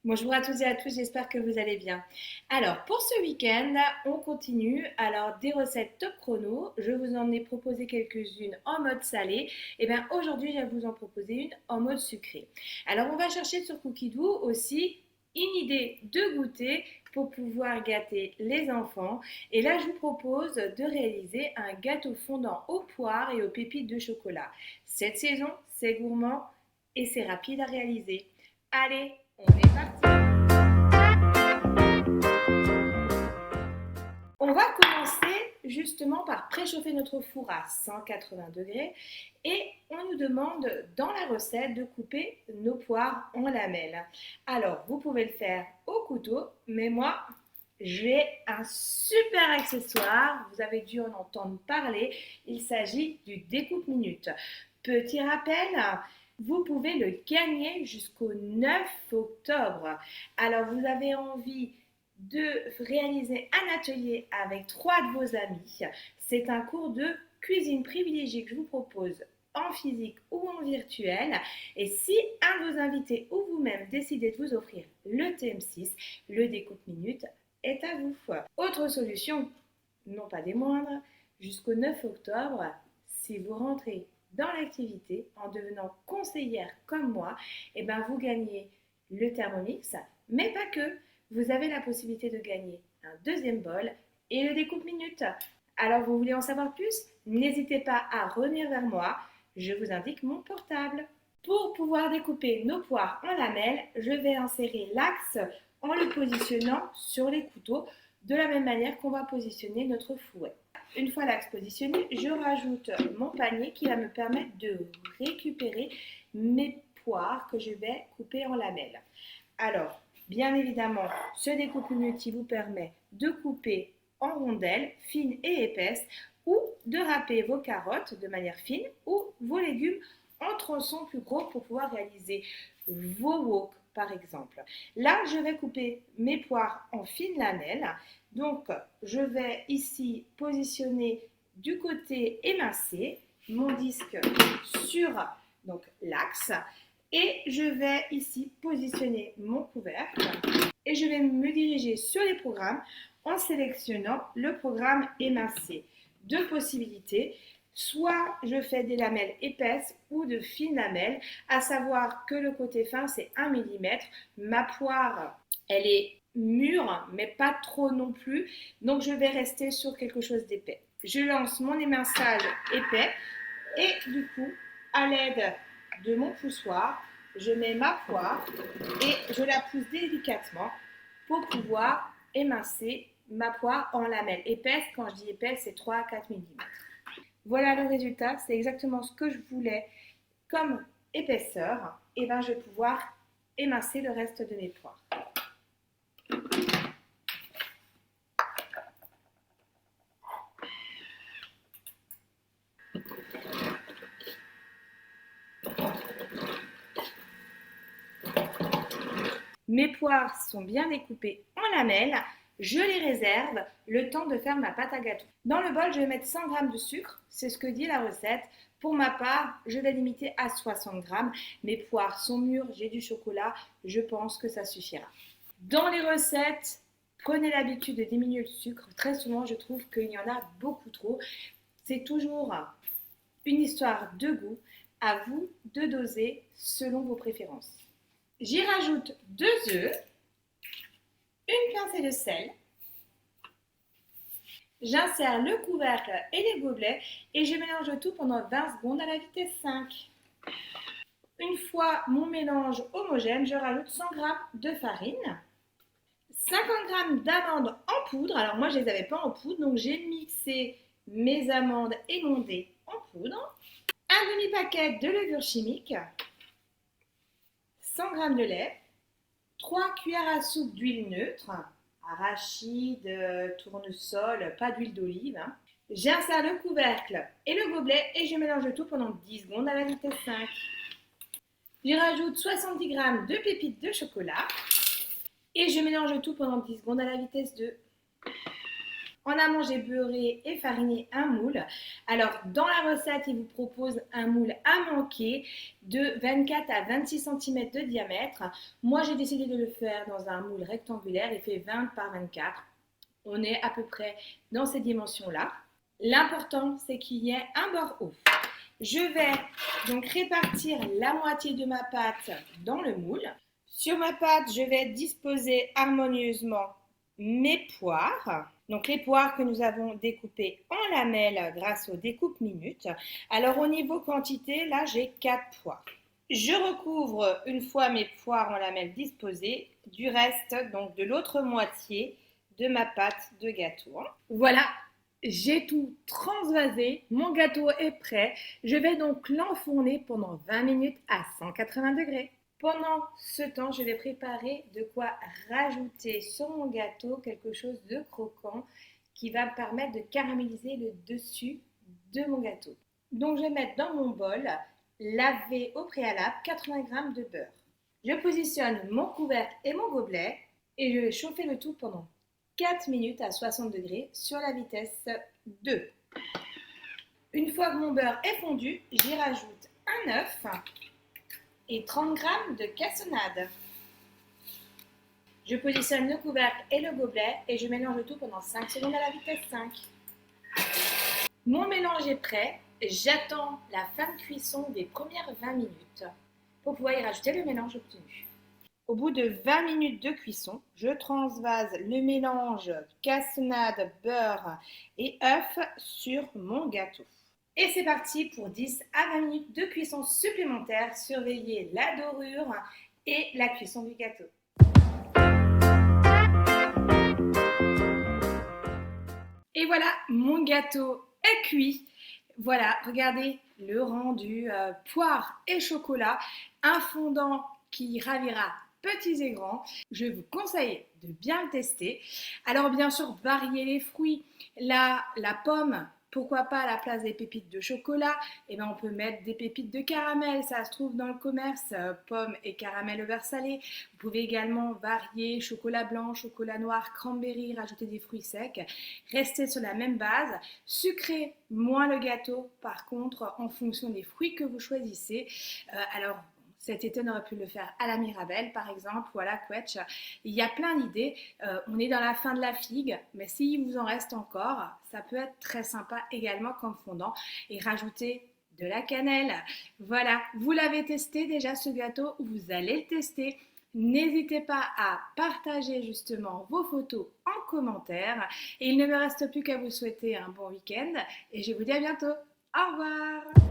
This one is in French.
Bonjour à tous et à tous, j'espère que vous allez bien. Alors, pour ce week-end, on continue. Alors, des recettes top chrono. Je vous en ai proposé quelques-unes en mode salé. Et bien, aujourd'hui, je vais vous en proposer une en mode sucré. Alors, on va chercher sur Cookidoo aussi une idée de goûter pour pouvoir gâter les enfants. Et là, je vous propose de réaliser un gâteau fondant aux poires et aux pépites de chocolat. Cette saison, c'est gourmand et c'est rapide à réaliser. Allez, on est parti. On va commencer justement par préchauffer notre four à 180 degrés et on nous demande dans la recette de couper nos poires en lamelles. Alors, vous pouvez le faire au couteau, mais moi, j'ai un super accessoire. Vous avez dû en entendre parler. Il s'agit du découpe-minute. Petit rappel, vous pouvez le gagner jusqu'au 9 octobre. Alors, vous avez envie de réaliser un atelier avec 3 de vos amis. C'est un cours de cuisine privilégié que je vous propose en physique ou en virtuel. Et si un de vos invités ou vous-même décidez de vous offrir le TM6, le découpe minute est à vous. Autre solution, non pas des moindres, jusqu'au 9 octobre, si vous rentrez dans l'activité en devenant conseillère comme moi, et ben vous gagnez le Thermomix, mais pas que. Vous avez la possibilité de gagner un deuxième bol et le découpe minute. Alors vous voulez en savoir plus? N'hésitez pas à revenir vers moi. Je vous indique mon portable. Pour pouvoir découper nos poires en lamelles, je vais insérer l'axe en le positionnant sur les couteaux de la même manière qu'on va positionner notre fouet. Une fois l'axe positionné, je rajoute mon panier qui va me permettre de récupérer mes poires que je vais couper en lamelles. Alors, bien évidemment, ce découpe-minute vous permet de couper en rondelles fines et épaisses ou de râper vos carottes de manière fine ou vos légumes en tronçons plus gros pour pouvoir réaliser vos wok par exemple. Là, je vais couper mes poires en fines lamelles. Donc, je vais ici positionner du côté émincé mon disque sur l'axe et je vais ici positionner mon couvercle et je vais me diriger sur les programmes en sélectionnant le programme émincé. Deux possibilités, soit je fais des lamelles épaisses ou de fines lamelles, à savoir que le côté fin c'est 1 mm. Ma poire, elle est mûre mais pas trop non plus, donc je vais rester sur quelque chose d'épais. Je lance mon éminçage épais et du coup, à l'aide de mon poussoir, je mets ma poire et je la pousse délicatement pour pouvoir émincer ma poire en lamelles épaisses. Quand je dis épaisse, c'est 3 à 4 mm. Voilà le résultat, c'est exactement ce que je voulais comme épaisseur. Et bien, je vais pouvoir émincer le reste de mes poires. Mes poires sont bien découpées en lamelles. Je les réserve le temps de faire ma pâte à gâteau. Dans le bol, je vais mettre 100 g de sucre, c'est ce que dit la recette. Pour ma part, je vais limiter à 60 g. Mes poires sont mûres, j'ai du chocolat, je pense que ça suffira. Dans les recettes, prenez l'habitude de diminuer le sucre. Très souvent, je trouve qu'il y en a beaucoup trop. C'est toujours une histoire de goût. À vous de doser selon vos préférences. J'y rajoute 2 œufs, une pincée de sel. J'insère le couvercle et les gobelets et je mélange tout pendant 20 secondes à la vitesse 5. Une fois mon mélange homogène, je rajoute 100 g de farine, 50 g d'amandes en poudre. Alors moi, je ne les avais pas en poudre, donc j'ai mixé mes amandes émondées en poudre, un demi-paquet de levure chimique, 100 g de lait, 3 cuillères à soupe d'huile neutre, arachide, tournesol, pas d'huile d'olive. J'insère le couvercle et le gobelet et je mélange tout pendant 10 secondes à la vitesse 5. J'y rajoute 70 g de pépites de chocolat et je mélange tout pendant 10 secondes à la vitesse 2. En amont, j'ai beurré et fariné un moule. Alors, dans la recette, il vous propose un moule à manquer de 24 à 26 cm de diamètre. Moi, j'ai décidé de le faire dans un moule rectangulaire. Il fait 20 par 24. On est à peu près dans ces dimensions-là. L'important, c'est qu'il y ait un bord haut. Je vais donc répartir la moitié de ma pâte dans le moule. Sur ma pâte, je vais disposer harmonieusement mes poires. Donc les poires que nous avons découpées en lamelles grâce aux découpes minutes. Alors au niveau quantité, là j'ai 4 poires. Je recouvre une fois mes poires en lamelles disposées du reste, donc de l'autre moitié de ma pâte de gâteau. Voilà, j'ai tout transvasé, mon gâteau est prêt. Je vais donc l'enfourner pendant 20 minutes à 180 degrés. Pendant ce temps, je vais préparer de quoi rajouter sur mon gâteau quelque chose de croquant qui va me permettre de caraméliser le dessus de mon gâteau. Donc je vais mettre dans mon bol, laver au préalable 80 g de beurre. Je positionne mon couvercle et mon gobelet et je vais chauffer le tout pendant 4 minutes à 60 degrés sur la vitesse 2. Une fois que mon beurre est fondu, j'y rajoute un œuf et 30 g de cassonade. Je positionne le couvercle et le gobelet et je mélange le tout pendant 5 secondes à la vitesse 5. Mon mélange est prêt. J'attends la fin de cuisson des premières 20 minutes pour pouvoir y rajouter le mélange obtenu. Au bout de 20 minutes de cuisson, je transvase le mélange cassonade, beurre et œuf sur mon gâteau. Et c'est parti pour 10 à 20 minutes de cuisson supplémentaire. Surveillez la dorure et la cuisson du gâteau. Et voilà, mon gâteau est cuit. Voilà, regardez le rendu poire et chocolat, un fondant qui ravira petits et grands. Je vous conseille de bien le tester. Alors bien sûr, variez les fruits. La pomme, pourquoi pas à la place des pépites de chocolat, on peut mettre des pépites de caramel, ça se trouve dans le commerce, pommes et caramel au beurre salé. Vous pouvez également varier chocolat blanc, chocolat noir, cranberry, rajouter des fruits secs. Restez sur la même base. Sucrez moins le gâteau, par contre, en fonction des fruits que vous choisissez. Alors, cet été, on aurait pu le faire à la Mirabelle, par exemple, ou à la Quetch. Il y a plein d'idées. On est dans la fin de la figue, mais s'il vous en reste encore, ça peut être très sympa également comme fondant. Et rajouter de la cannelle. Voilà, vous l'avez testé déjà ce gâteau, vous allez le tester. N'hésitez pas à partager justement vos photos en commentaire. Et il ne me reste plus qu'à vous souhaiter un bon week-end. Et je vous dis à bientôt. Au revoir!